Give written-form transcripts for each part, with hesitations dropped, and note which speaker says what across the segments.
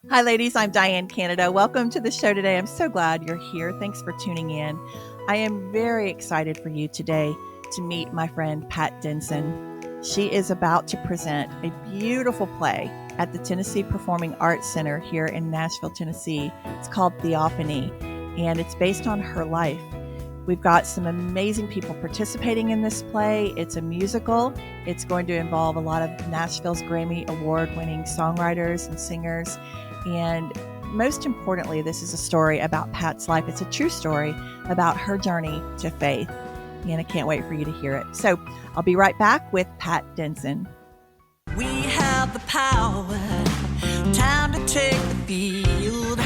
Speaker 1: Hi, ladies. I'm Diane Canada. Welcome to the show today. I'm so glad you're here. Thanks for tuning in. I am very excited for you today to meet my friend Pat Denson. She is about to present a beautiful play at the Tennessee Performing Arts Center here in Nashville, Tennessee. It's called Theophany, and it's based on her life. We've got some amazing people participating in this play. It's a musical. It's going to involve a lot of Nashville's Grammy Award-winning songwriters and singers. And most importantly, this is a story about Pat's life. It's a true story about her journey to faith. And I can't wait for you to hear it. So I'll be right back with Pat Denson.
Speaker 2: We have the power, time to take the field.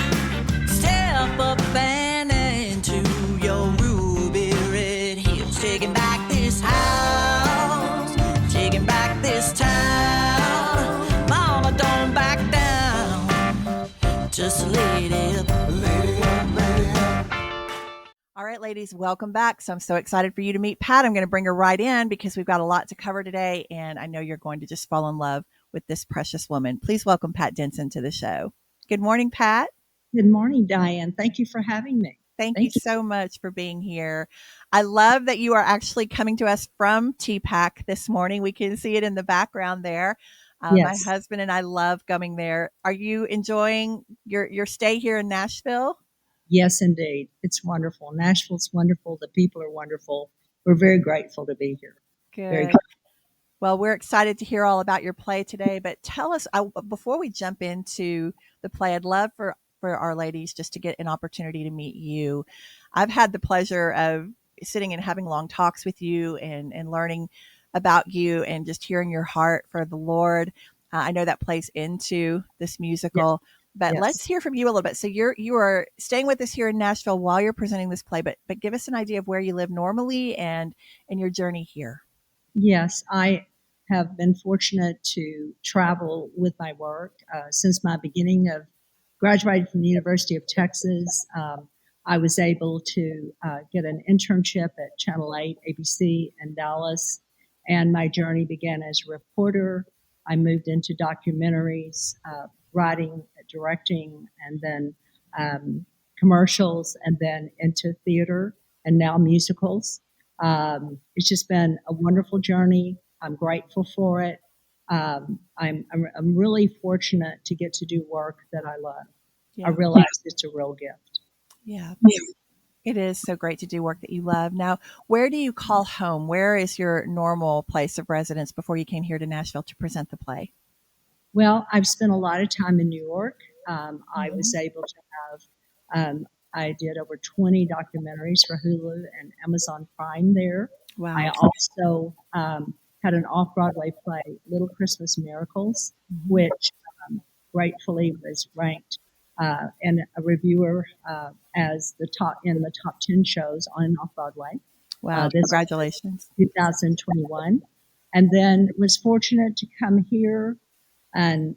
Speaker 2: Step up and into your ruby red heels. Taking back this house, taking back this town. Mama, don't back down, just lady up, lady up, lady up.
Speaker 1: All right, ladies, welcome back. So I'm so excited for you to meet Pat. I'm going to bring her right in because we've got a lot to cover today, and I know you're going to just fall in love with this precious woman. Please welcome Pat Denson to the show. Good morning, Pat.
Speaker 3: Good morning, Diane. Thank you for having me.
Speaker 1: Thank you so much for being here. I love that you are actually coming to us from TPAC this morning. We can see it in the background there.
Speaker 3: Yes.
Speaker 1: My husband and I love coming there. Are you enjoying your stay here in Nashville?
Speaker 3: Yes, indeed. It's wonderful. Nashville's wonderful. The people are wonderful. We're very grateful to be here.
Speaker 1: Good. Well, we're excited to hear all about your play today, but tell us, before we jump into the play, I'd love for our ladies just to get an opportunity to meet you. I've had the pleasure of sitting and having long talks with you and learning about you and just hearing your heart for the Lord. I know that plays into this musical, but let's hear from you a little bit. So you are staying with us here in Nashville while you're presenting this play, but give us an idea of where you live normally and your journey here.
Speaker 3: Yes, I have been fortunate to travel with my work since my beginning of graduating from the University of Texas. I was able to get an internship at Channel 8 ABC in Dallas, and my journey began as a reporter. I moved into documentaries, writing, directing, and then commercials, and then into theater, and now musicals. It's just been a wonderful journey. I'm grateful for it. I'm really fortunate to get to do work that I love. Yeah. I realize it's a real gift.
Speaker 1: Yeah. It is so great to do work that you love. Now, where do you call home? Where is your normal place of residence before you came here to Nashville to present the play?
Speaker 3: Well, I've spent a lot of time in New York. I was able to have I did over 20 documentaries for Hulu and Amazon Prime there.
Speaker 1: Wow.
Speaker 3: I also had an off-Broadway play, Little Christmas Miracles, which gratefully was ranked and a reviewer as the top 10 shows on and off Broadway.
Speaker 1: Wow! Congratulations.
Speaker 3: 2021, and then was fortunate to come here, and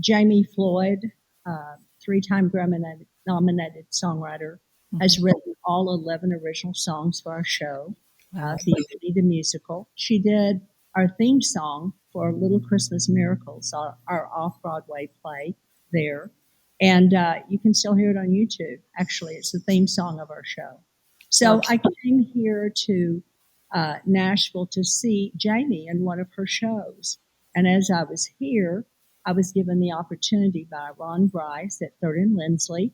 Speaker 3: Jamie Floyd, 3-time Grammy-nominated songwriter, has written all 11 original songs for our show, Theophany the musical. She did our theme song for Little Christmas Miracles, our off-Broadway play there. And you can still hear it on YouTube. Actually, it's the theme song of our show. So I came here to Nashville to see Jamie in one of her shows. And as I was here, I was given the opportunity by Ron Bryce at Third and Lindsley,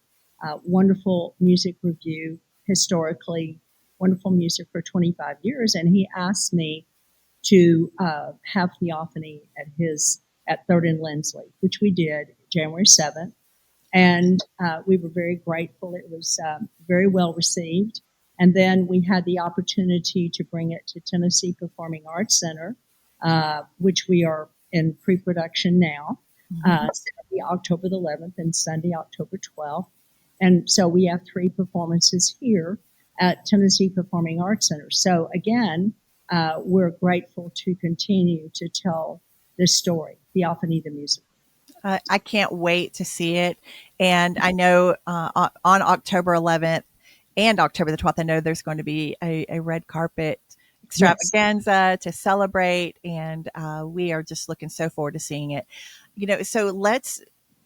Speaker 3: wonderful music review, historically wonderful music for 25 years. And he asked me to have Theophany at Third and Lindsley, which we did January 7th. And we were very grateful. It was very well received. And then we had the opportunity to bring it to Tennessee Performing Arts Center, which we are in pre-production now, Saturday, October the 11th and Sunday, October 12th. And so we have 3 performances here at Tennessee Performing Arts Center. So again, we're grateful to continue to tell this story, Theophany the musical.
Speaker 1: I can't wait to see it. And I know on October 11th and October the 12th, I know there's going to be a red carpet extravaganza to celebrate. And we are just looking so forward to seeing it. So let's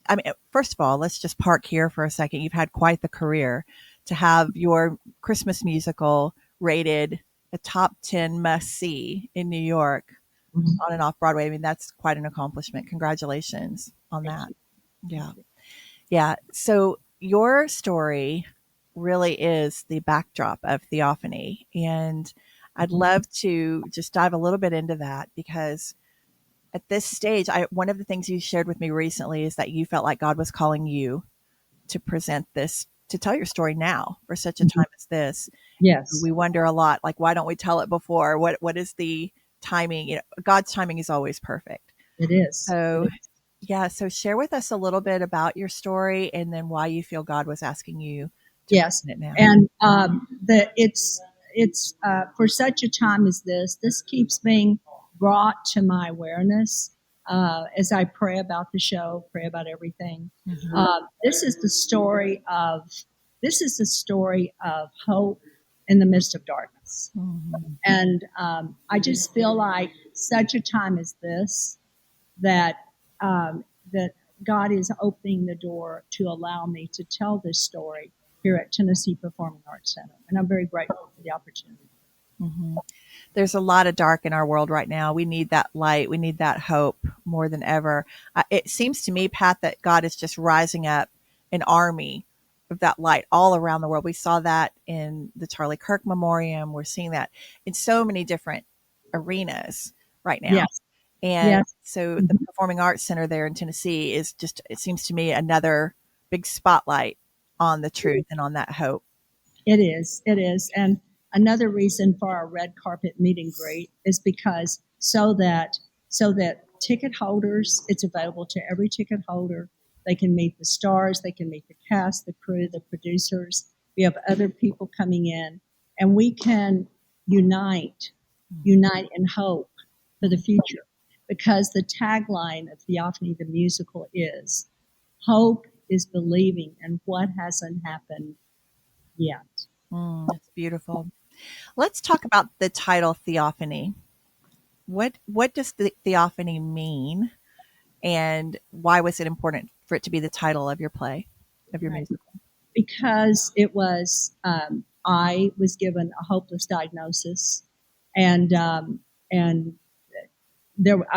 Speaker 1: I mean, first of all, let's just park here for a second. You've had quite the career to have your Christmas musical rated a top 10 must see in New York on and off Broadway. I mean, that's quite an accomplishment. Congratulations on that. Yeah. Yeah. So your story really is the backdrop of Theophany. And I'd love to just dive a little bit into that because at this stage, one of the things you shared with me recently is that you felt like God was calling you to present this, to tell your story now for such a time as this.
Speaker 3: Yes.
Speaker 1: We wonder a lot, like, why don't we tell it before? What is the timing? You know, God's timing is always perfect.
Speaker 3: It is.
Speaker 1: So, yeah. So share with us a little bit about your story and then why you feel God was asking you to
Speaker 3: Yes.
Speaker 1: present it now.
Speaker 3: And it's for such a time as this keeps being brought to my awareness as I pray about the show, pray about everything. This is the story of hope in the midst of darkness. And I just feel like such a time as this that that God is opening the door to allow me to tell this story here at Tennessee Performing Arts Center, and I'm very grateful for the opportunity.
Speaker 1: There's a lot of dark in our world right now. We need that light. We need that hope more than ever. It seems to me, Pat, that God is just rising up an army of that light all around the world. We saw that in the Charlie Kirk Memoriam. We're seeing that in so many different arenas right now.
Speaker 3: Yes.
Speaker 1: And so the Performing Arts Center there in Tennessee is just, it seems to me, another big spotlight on the truth and on that hope.
Speaker 3: It is. And another reason for our red carpet meet and greet is because so that ticket holders, it's available to every ticket holder. They can meet the stars, they can meet the cast, the crew, the producers. We have other people coming in, and we can unite in hope for the future. Because the tagline of Theophany the musical is, hope is believing in what hasn't happened yet.
Speaker 1: That's beautiful. Let's talk about the title Theophany. What does the Theophany mean, and why was it important for it to be the title of your play, of your musical?
Speaker 3: Because it was, I was given a hopeless diagnosis, and I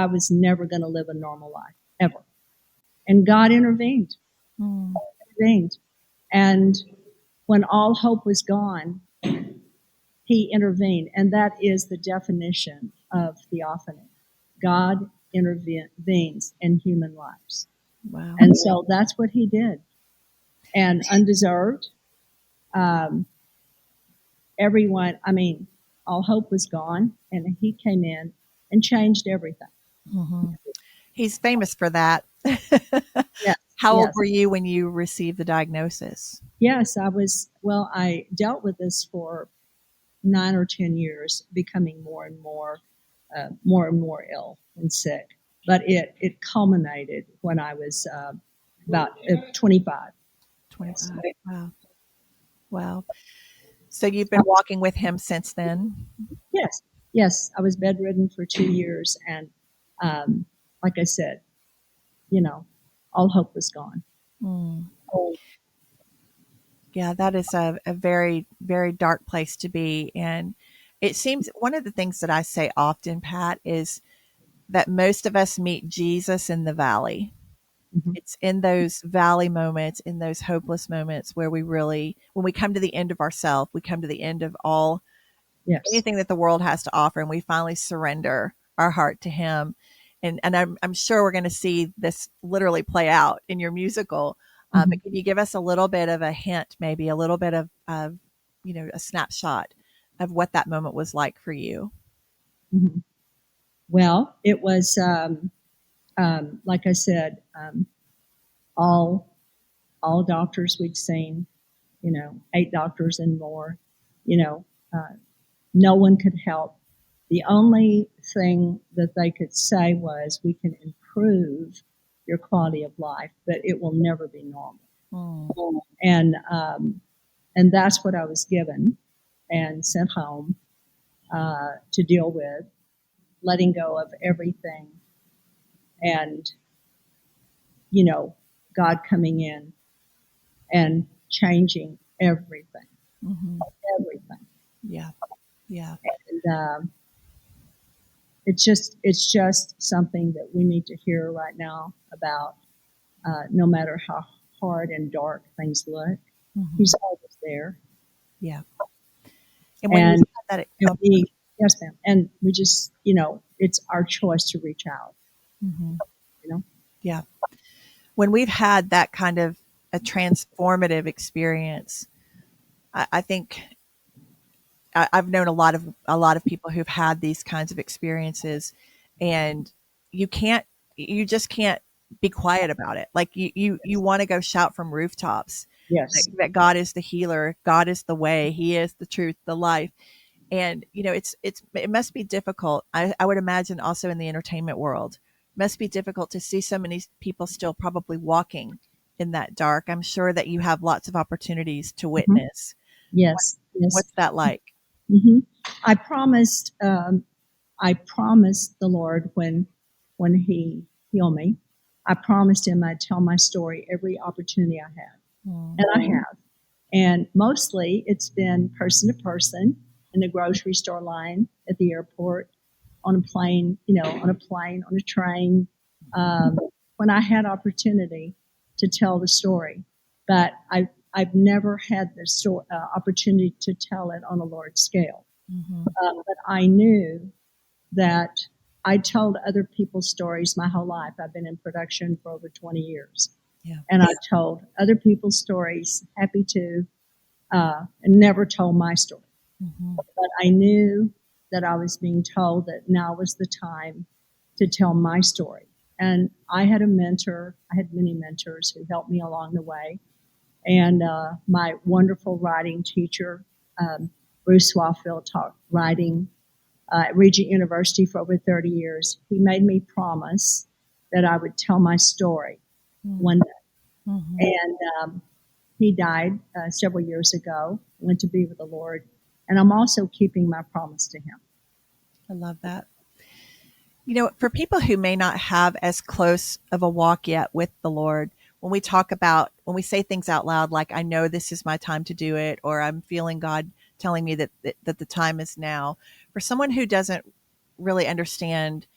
Speaker 3: was never going to live a normal life ever, and God intervened. And when all hope was gone, He intervened, and that is the definition of Theophany. God intervenes in human lives.
Speaker 1: Wow.
Speaker 3: And so that's what He did. And undeserved, everyone, all hope was gone, and He came in and changed everything.
Speaker 1: He's famous for that.
Speaker 3: Yes.
Speaker 1: How old were you when you received the diagnosis?
Speaker 3: Yes, I dealt with this for 9 or 10 years, becoming more and more ill and sick. But it culminated when I was about 25.
Speaker 1: 25. Wow. So you've been walking with Him since then?
Speaker 3: Yes. I was bedridden for 2 years, and like I said, all hope was gone.
Speaker 1: Yeah, that is a very, very dark place to be. And it seems one of the things that I say often, Pat, is that most of us meet Jesus in the valley. It's in those valley moments, in those hopeless moments where when we come to the end of ourselves, we come to the end of all anything that the world has to offer, and we finally surrender our heart to Him. And I'm sure we're going to see this literally play out in your musical. But can you give us a little bit of a hint, maybe a little bit of a snapshot of what that moment was like for you?
Speaker 3: Well, it was, like I said, all doctors we'd seen, 8 doctors and more, no one could help. The only thing that they could say was, we can improve your quality of life, but it will never be normal. And that's what I was given and sent home to deal with, letting go of everything. And, God coming in and changing everything, everything.
Speaker 1: Yeah. Yeah.
Speaker 3: And it's just something that we need to hear right now about. No matter how hard and dark things look, He's always there.
Speaker 1: Yeah. And when you
Speaker 3: And
Speaker 1: had that,
Speaker 3: yes, ma'am. And we just, it's our choice to reach out.
Speaker 1: yeah. When we've had that kind of a transformative experience, I think I've known a lot of people who've had these kinds of experiences, and you just can't be quiet about it. Like you want to go shout from rooftops
Speaker 3: Yes.
Speaker 1: that God is the healer, God is the way, He is the truth, the life. And it must be difficult. I would imagine also in the entertainment world, it must be difficult to see so many people still probably walking in that dark. I'm sure that you have lots of opportunities to witness.
Speaker 3: Yes. Yes.
Speaker 1: What's that like?
Speaker 3: Mm-hmm. I promised the Lord when He healed me, I promised Him I'd tell my story every opportunity I had, and I have. And mostly it's been person to person, in the grocery store line, at the airport, on a plane, on a train, when I had opportunity to tell the story. But I've never had the opportunity to tell it on a large scale. But I knew that I told other people's stories my whole life. I've been in production for over 20 years.
Speaker 1: Yeah.
Speaker 3: And I told other people's stories, happy to, and never told my story. But I knew that I was being told that now was the time to tell my story. And I had many mentors who helped me along the way. And my wonderful writing teacher, Bruce Swaffield, taught writing at Regent University for over 30 years. He made me promise that I would tell my story one day. And he died several years ago, went to be with the Lord. And I'm also keeping my promise to him.
Speaker 1: I love that. For people who may not have as close of a walk yet with the Lord, when we say things out loud, like, I know this is my time to do it, or I'm feeling God telling me that the time is now, for someone who doesn't really understand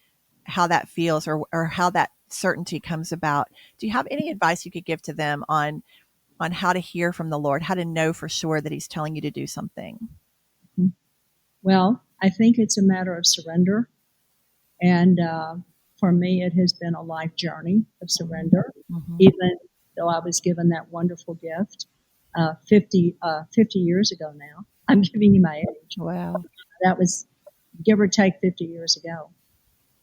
Speaker 1: how that feels or how that certainty comes about, do you have any advice you could give to them on how to hear from the Lord, how to know for sure that He's telling you to do something?
Speaker 3: Well, I think it's a matter of surrender. And for me, it has been a life journey of surrender, even though I was given that wonderful gift 50 years ago now. I'm giving you my age.
Speaker 1: Wow.
Speaker 3: That was give or take 50 years ago.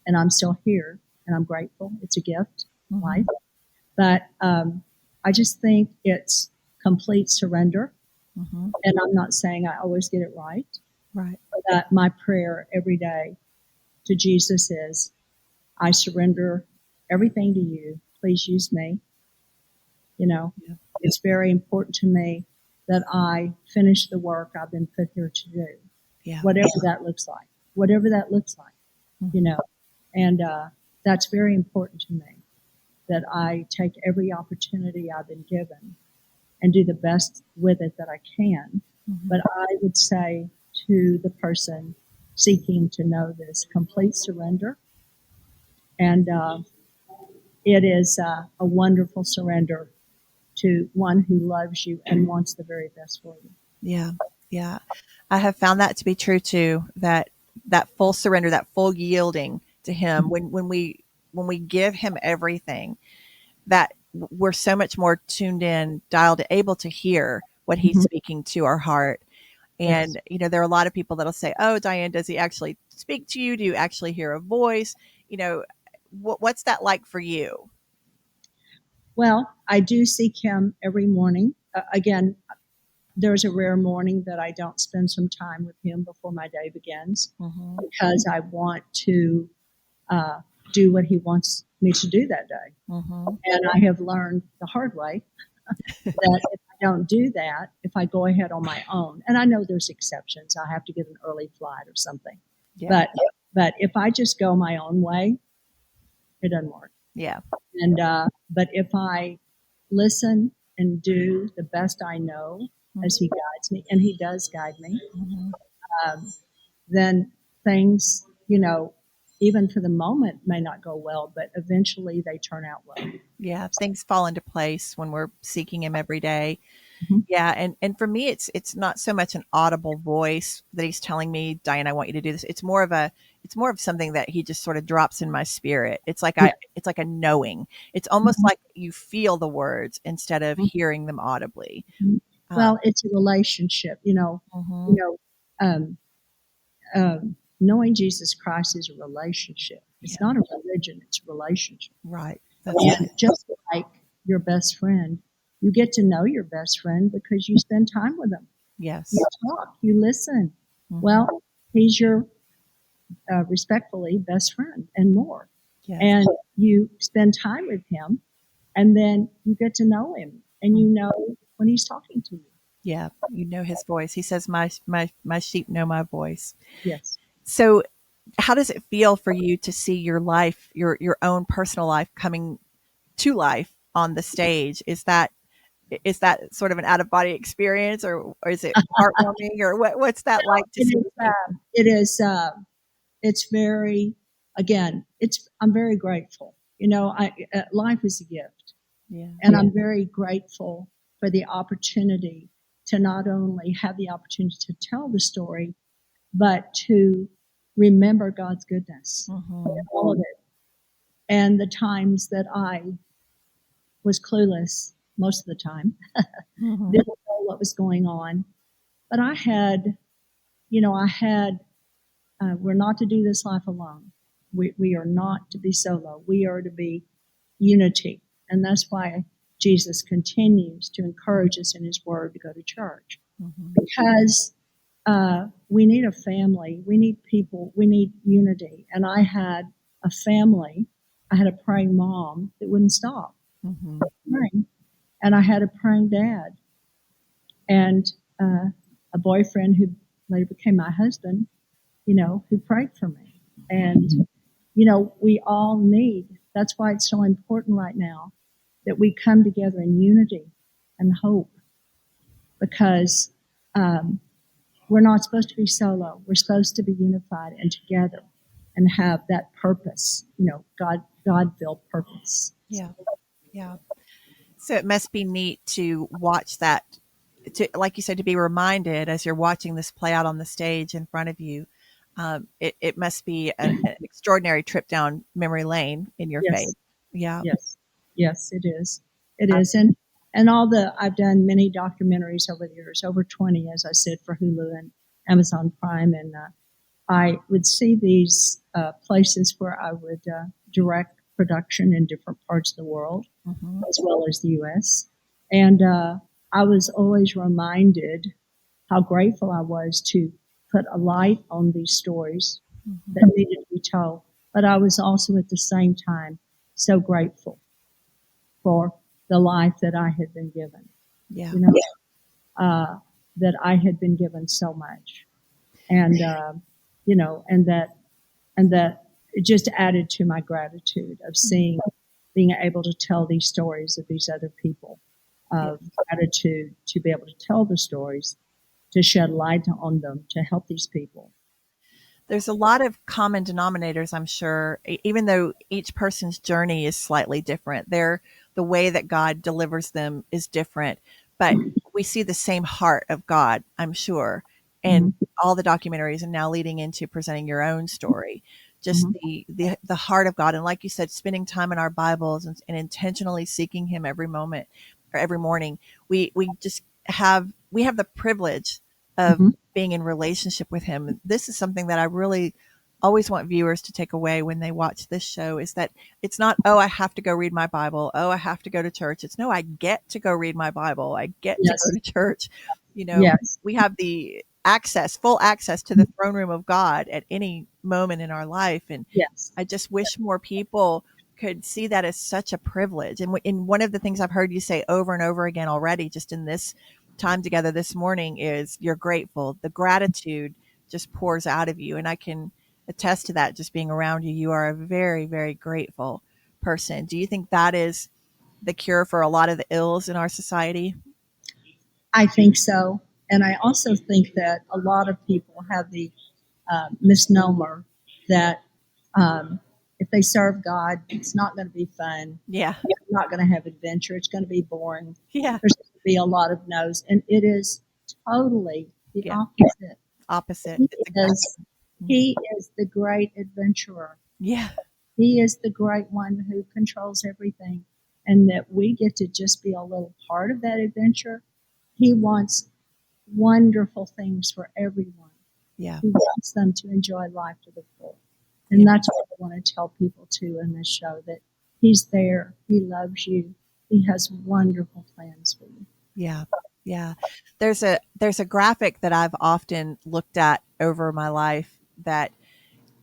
Speaker 3: And I'm still here, and I'm grateful. It's a gift, life. But I just think it's complete surrender. And I'm not saying I always get it right.
Speaker 1: Right.
Speaker 3: But my prayer every day to Jesus is, I surrender everything to you. Please use me. It's very important to me that I finish the work I've been put here to do.
Speaker 1: Yeah.
Speaker 3: Whatever that looks like. And that's very important to me, that I take every opportunity I've been given and do the best with it that I can. But I would say to the person seeking to know this, complete surrender. And it is a wonderful surrender to one who loves you and wants the very best for you.
Speaker 1: Yeah. Yeah. I have found that to be true too, that full surrender, that full yielding to Him, when we give Him everything, that we're so much more tuned in, dialed, able to hear what He's speaking to our heart. And, there are a lot of people that'll say, oh, Diane, does He actually speak to you? Do you actually hear a voice? What's that like for you?
Speaker 3: Well, I do seek Him every morning. Again, there's a rare morning that I don't spend some time with Him before my day begins, because I want to do what He wants me to do that day. And I have learned the hard way that if I don't do that, if I go ahead on my own, and I know there's exceptions, I have to get an early flight or something. Yeah. But if I just go my own way, it doesn't work.
Speaker 1: Yeah.
Speaker 3: And but if I listen and do the best I know as He guides me, and He does guide me,
Speaker 1: Mm-hmm.
Speaker 3: then things, even for the moment may not go well, but eventually they turn out well.
Speaker 1: Yeah, things fall into place when we're seeking him every day.
Speaker 3: Mm-hmm.
Speaker 1: Yeah, and for me it's not so much an audible voice that he's telling me, Diane, I want you to do this. It's more of something that he just sort of drops in my spirit. It's like
Speaker 3: Yeah.
Speaker 1: it's like a knowing. It's almost
Speaker 3: Mm-hmm.
Speaker 1: like you feel the words instead of hearing them audibly.
Speaker 3: Mm-hmm.
Speaker 1: Uh,
Speaker 3: Well, it's a relationship,
Speaker 1: mhm.
Speaker 3: um, knowing Jesus Christ is a relationship. It's
Speaker 1: Yeah,
Speaker 3: not a religion, it's a relationship.
Speaker 1: right. That's
Speaker 3: And just like your best friend, you get to know your best friend because you spend time with them.
Speaker 1: yes.
Speaker 3: You talk, you listen.
Speaker 1: Mhm.
Speaker 3: Well, he's your respectfully best friend and more.
Speaker 1: Yes.
Speaker 3: And you spend time with him, and then you get to know him, and you know when he's talking to you.
Speaker 1: Yeah, you know his voice. He says, my sheep know my voice."
Speaker 3: Yes.
Speaker 1: So, how does it feel for you to see your life, your own personal life coming to life on the stage? Is that sort of an out of body experience, or is it heartwarming, or what's that like to
Speaker 3: It
Speaker 1: see?
Speaker 3: is. It is. It's very. Again, I'm very grateful. Life is a gift,
Speaker 1: Yeah.
Speaker 3: and I'm very grateful for the opportunity to not only have the opportunity to tell the story, but to remember God's goodness
Speaker 1: Mm-hmm.
Speaker 3: in all of it. And the times that I was clueless, most of the time,
Speaker 1: Mm-hmm.
Speaker 3: didn't know what was going on. But we're not to do this life alone. We are not to be solo. We are to be unity. And that's why Jesus continues to encourage us in his word to go to church.
Speaker 1: Mm-hmm.
Speaker 3: Because we need a family. We need people. We need unity. And I had a family. I had a praying mom that wouldn't stop
Speaker 1: Mm-hmm.
Speaker 3: praying. And I had a praying dad. And a boyfriend who later became my husband, who prayed for me. And, we all need, that's why it's so important right now that we come together in unity and hope, because we're not supposed to be solo. We're supposed to be unified and together and have that purpose, God-filled purpose.
Speaker 1: Yeah. Yeah. So it must be neat to watch that, to, like you said, to be reminded as you're watching this play out on the stage in front of you. It must be an extraordinary trip down memory lane in your faith.
Speaker 3: Yes,
Speaker 1: Yeah.
Speaker 3: yes, yes, it is. It is. And I've done many documentaries over the years, over 20, as I said, for Hulu and Amazon Prime. And I would see these places where I would direct production in different parts of the world,
Speaker 1: Mm-hmm.
Speaker 3: as well as the U.S. And I was always reminded how grateful I was to put a light on these stories
Speaker 1: Mm-hmm.
Speaker 3: that needed to be told. But I was also at the same time so grateful for the life that I had been given.
Speaker 1: Yeah.
Speaker 3: That I had been given so much, and and that it just added to my gratitude of being able to tell these stories of these other people, of gratitude to be able to tell the stories, to shed light on them, to help these people.
Speaker 1: There's a lot of common denominators, I'm sure, even though each person's journey is slightly different. The way that God delivers them is different, but we see the same heart of God, I'm sure. And
Speaker 3: Mm-hmm.
Speaker 1: all the documentaries and now leading into presenting your own story, just
Speaker 3: Mm-hmm.
Speaker 1: the heart of God. And like you said, spending time in our Bibles and intentionally seeking him every moment or every morning. We have the privilege of
Speaker 3: Mm-hmm.
Speaker 1: being in relationship with him. This is something that I really always want viewers to take away when they watch this show, is that it's not, oh, I have to go read my Bible. Oh, I have to go to church. It's no, I get to go read my Bible. I get to
Speaker 3: Yes.
Speaker 1: go to church.
Speaker 3: Yes.
Speaker 1: We have the full access to the throne room of God at any moment in our life. And
Speaker 3: Yes.
Speaker 1: I just wish more people could see that as such a privilege. And in one of the things I've heard you say over and over again already, just in this time together this morning, is you're grateful. The gratitude just pours out of you. And I can attest to that just being around you. You are a very, very grateful person. Do you think that is the cure for a lot of the ills in our society?
Speaker 3: I think so. And I also think that a lot of people have the misnomer that if they serve God, it's not going to be fun.
Speaker 1: Yeah.
Speaker 3: You're not going to have adventure. It's going to be boring.
Speaker 1: Yeah.
Speaker 3: There's going to be a lot of no's. And it is totally the
Speaker 1: Yeah.
Speaker 3: opposite.
Speaker 1: Opposite.
Speaker 3: He
Speaker 1: It's exactly.
Speaker 3: he is the great adventurer.
Speaker 1: Yeah.
Speaker 3: He is the great one who controls everything. And that we get to just be a little part of that adventure. He wants wonderful things for everyone.
Speaker 1: Yeah.
Speaker 3: He wants them to enjoy life to the full. And that's what I want to tell people too in this show, that he's there. He loves you. He has wonderful plans for you.
Speaker 1: Yeah. Yeah. There's a graphic that I've often looked at over my life that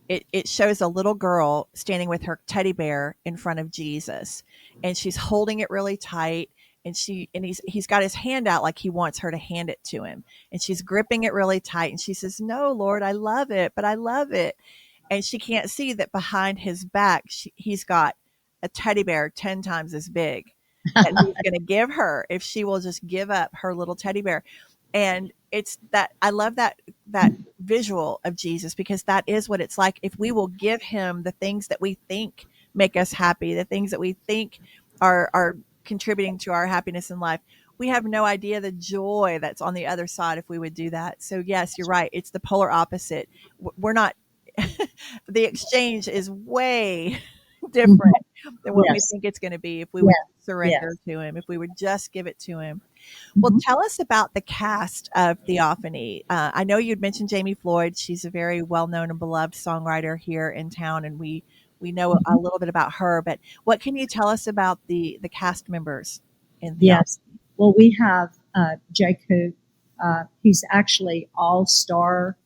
Speaker 1: it shows a little girl standing with her teddy bear in front of Jesus, and she's holding it really tight, and he's got his hand out like he wants her to hand it to him, and she's gripping it really tight, and she says, "No, Lord, I love it, but I love it." And she can't see that behind his back, he's got a teddy bear 10 times as big that he's going to give her if she will just give up her little teddy bear. And it's that I love that visual of Jesus, because that is what it's like. If we will give him the things that we think make us happy, the things that we think are contributing to our happiness in life, we have no idea the joy that's on the other side if we would do that. So yes, you're right. It's the polar opposite. We're not, the exchange is way different than what we think it's going to be if we would surrender to him, if we would just give it to him. Well, tell us about the cast of Theophany. I know you'd mentioned Jamie Floyd. She's a very well-known and beloved songwriter here in town, and we know a little bit about her. But what can you tell us about the cast members in Theophany?
Speaker 3: Yes. Well, we have Jay Coop. He's actually all-star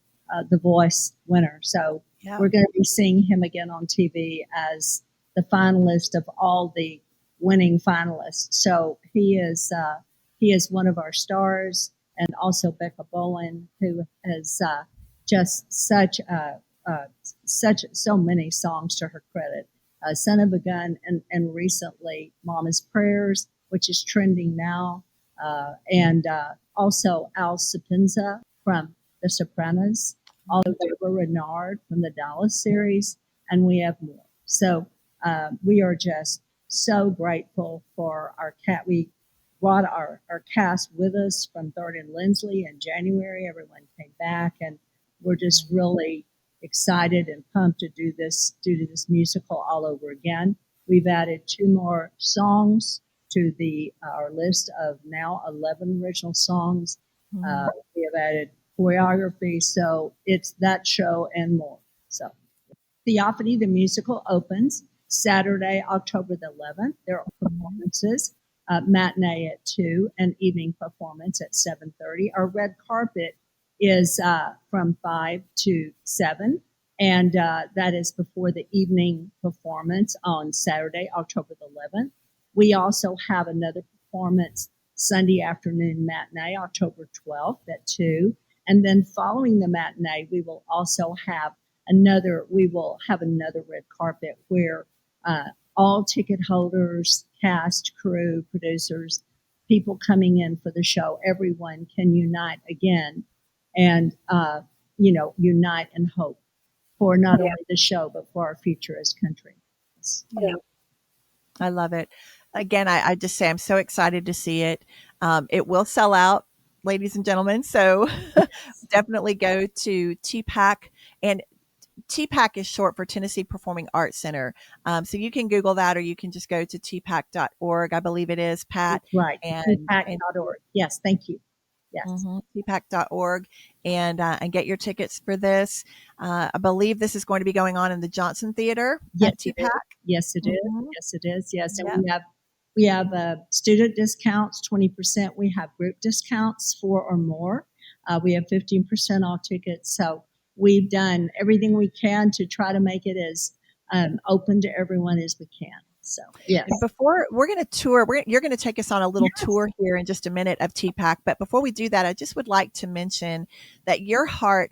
Speaker 3: The Voice winner. So we're going to be seeing him again on TV as the finalist of all the winning finalists. So he is one of our stars, and also Becca Bowen, who has just so many songs to her credit. Son of a Gun, and recently Mama's Prayers, which is trending now, and also Al Sapienza from The Sopranos, also Deborah Renard from the Dallas series, and we have more. So we are just so grateful for our cat. We brought our cast with us from Third and Lindsley in January. Everyone came back, and we're just really excited and pumped to do this musical all over again. We've added 2 more songs to our list of now 11 original songs. We have added choreography, so it's that show and more. So Theophany, the musical, opens Saturday, October the 11th. There are performances, matinee at 2 and evening performance at 7:30. Our red carpet is from 5 to 7, and that is before the evening performance on Saturday, October the 11th. We also have another performance Sunday afternoon matinee, October 12th at 2. And then following the matinee, we will have another red carpet where all ticket holders, cast, crew, producers, people coming in for the show, everyone can unite again and, unite in hope for not only the show, but for our future as country.
Speaker 1: Yeah. I love it. Again, I just say I'm so excited to see it. It will sell out, ladies and gentlemen. So definitely go to TPAC, and TPAC is short for Tennessee Performing Arts Center. So you can Google that, or you can just go to tpac.org. I believe it is, Pat.
Speaker 3: Right. TPAC.org. Yes. Thank you. Yes.
Speaker 1: TPAC.org, and get your tickets for this. I believe this is going to be going on in the Johnson Theater at TPAC.
Speaker 3: Yes, it is. Yes, it is. Yes. And we have student discounts, 20%. We have group discounts, 4 or more. We have 15% off tickets. So we've done everything we can to try to make it as open to everyone as we can. So, yes.
Speaker 1: And before we're going to tour, you're going to take us on a little tour here in just a minute of TPAC. But before we do that, I just would like to mention that your heart,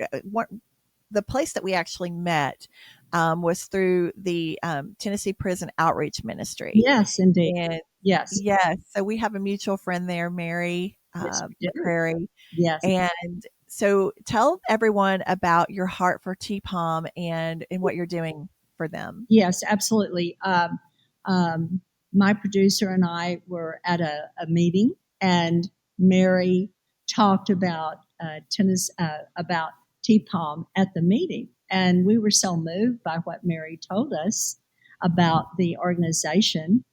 Speaker 1: the place that we actually met was through the Tennessee Prison Outreach Ministry.
Speaker 3: Yes, indeed.
Speaker 1: And
Speaker 3: Yes.
Speaker 1: Yes. So we have a mutual friend there, Mary
Speaker 3: Yes, we do.
Speaker 1: McCrary.
Speaker 3: Yes.
Speaker 1: And so tell everyone about your heart for TPOM and what you're doing for them.
Speaker 3: Yes, absolutely. My producer and I were at a meeting, and Mary talked about tennis, about TPOM at the meeting, and we were so moved by what Mary told us about the organization,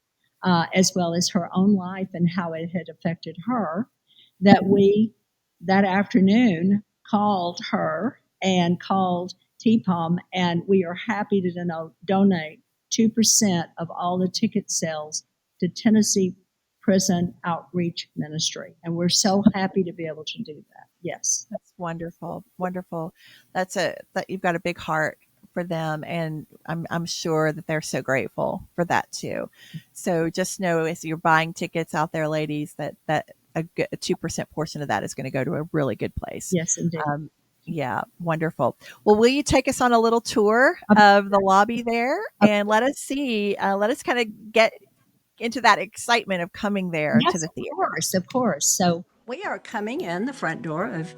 Speaker 3: as well as her own life and how it had affected her, that we that afternoon called her and called TPOM, and we are happy to donate 2% of all the ticket sales to Tennessee Prison Outreach Ministry. And we're so happy to be able to do that. Yes.
Speaker 1: That's wonderful. Wonderful. That you've got a big heart for them. And I'm sure that they're so grateful for that too. So just know as you're buying tickets out there, ladies, that a 2% portion of that is going to go to a really good place.
Speaker 3: Yes, indeed.
Speaker 1: Yeah, wonderful. Well, will you take us on a little tour of the lobby there and let us kind of get into that excitement of coming there to the theater?
Speaker 3: Of course. So
Speaker 4: we are coming in the front door of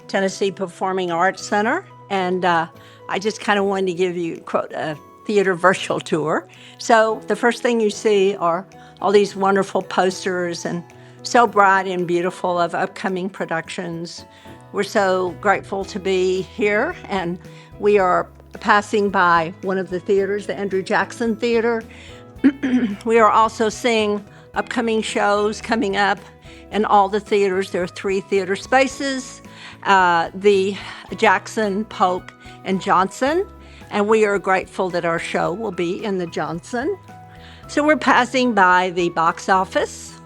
Speaker 4: Tennessee Performing Arts Center, and I just kind of wanted to give you, quote, a theater virtual tour. So the first thing you see are all these wonderful posters and so bright and beautiful of upcoming productions. We're so grateful to be here, and we are passing by one of the theaters, the Andrew Jackson Theater. We are also seeing upcoming shows coming up in all the theaters. There are 3 theater spaces, the Jackson, Polk, and Johnson, and we are grateful that our show will be in the Johnson. So we're passing by the box office.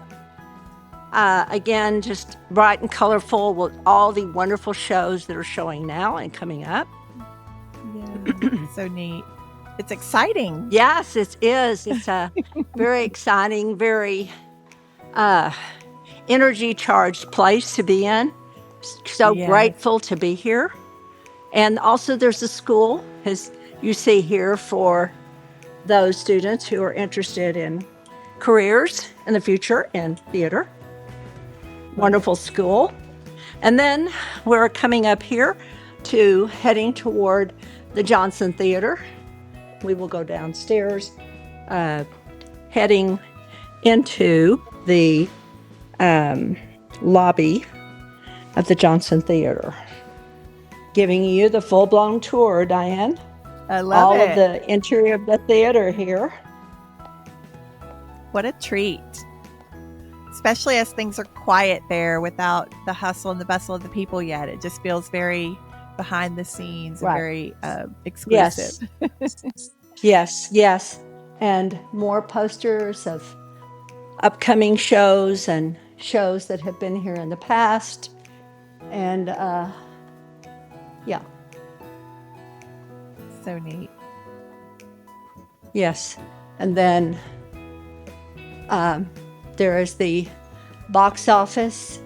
Speaker 4: Again, just bright and colorful with all the wonderful shows that are showing now and coming up.
Speaker 1: Yeah, so neat. It's exciting.
Speaker 4: Yes, it is. It's a very exciting, very energy-charged place to be in. So
Speaker 1: Yes.
Speaker 4: grateful to be here. And also there's a school, as you see here, for those students who are interested in careers in the future in theater. Wonderful school. And then we're coming up here to heading toward the Johnson Theater. We will go downstairs, heading into the lobby of the Johnson Theater. Giving you the full-blown tour, Diane.
Speaker 1: I love
Speaker 4: all
Speaker 1: it.
Speaker 4: of the interior of the theater here.
Speaker 1: What a treat. Especially as things are quiet there without the hustle and the bustle of the people yet. It just feels very behind the scenes and very exclusive.
Speaker 4: Yes. And more posters of upcoming shows and shows that have been here in the past. And yeah.
Speaker 1: So neat.
Speaker 4: Yes. And then there is the box office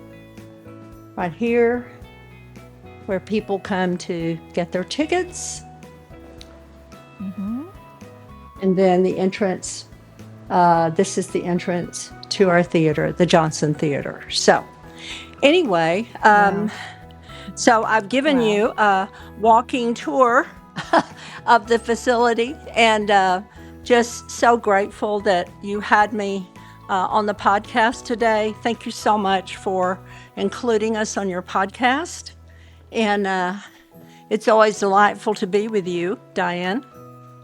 Speaker 4: right here where people come to get their tickets.
Speaker 1: Mm-hmm.
Speaker 4: And then the entrance, this is the entrance to our theater, the Johnson Theater. So anyway, so I've given you a walking tour of the facility, and just so grateful that you had me on the podcast today. Thank you so much for including us on your podcast. And it's always delightful to be with you, Diane.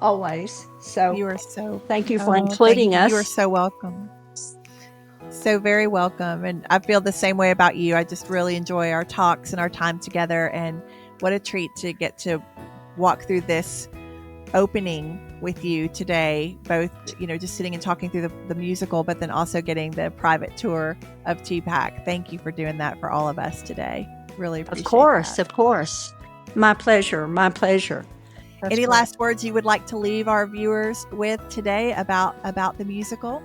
Speaker 4: Always. So
Speaker 1: you are so
Speaker 4: thank you for including us.
Speaker 1: You are so welcome. So very welcome. And I feel the same way about you. I just really enjoy our talks and our time together. And what a treat to get to walk through this opening with you today, both, just sitting and talking through the musical, but then also getting the private tour of TPAC. Thank you for doing that for all of us today. Really appreciate that.
Speaker 4: Of course. My pleasure.
Speaker 1: That's Any last words you would like to leave our viewers with today about the musical?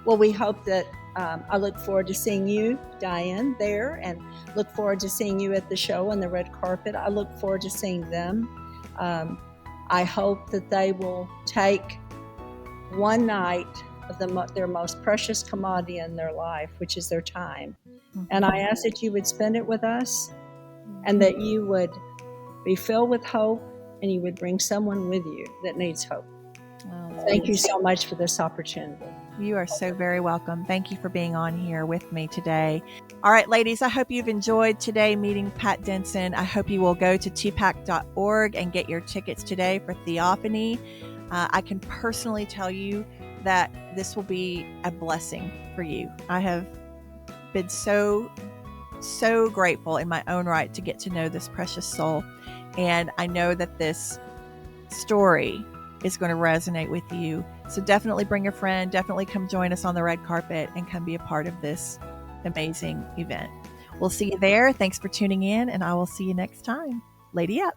Speaker 3: Well, we hope that I look forward to seeing you, Diane, there, and look forward to seeing you at the show on the red carpet. I look forward to seeing them. I hope that they will take one night of their most precious commodity in their life, which is their time. And I ask that you would spend it with us, and that you would be filled with hope, and you would bring someone with you that needs hope. Thank you so much for this opportunity.
Speaker 1: You are so very welcome. Thank you for being on here with me today. All right, ladies, I hope you've enjoyed today meeting Pat Denson. I hope you will go to TPAC.org and get your tickets today for Theophany. I can personally tell you that this will be a blessing for you. I have been so grateful in my own right to get to know this precious soul. And I know that this story is going to resonate with you. So definitely bring a friend, definitely come join us on the red carpet and come be a part of this amazing event. We'll see you there. Thanks for tuning in, and I will see you next time. Lady up.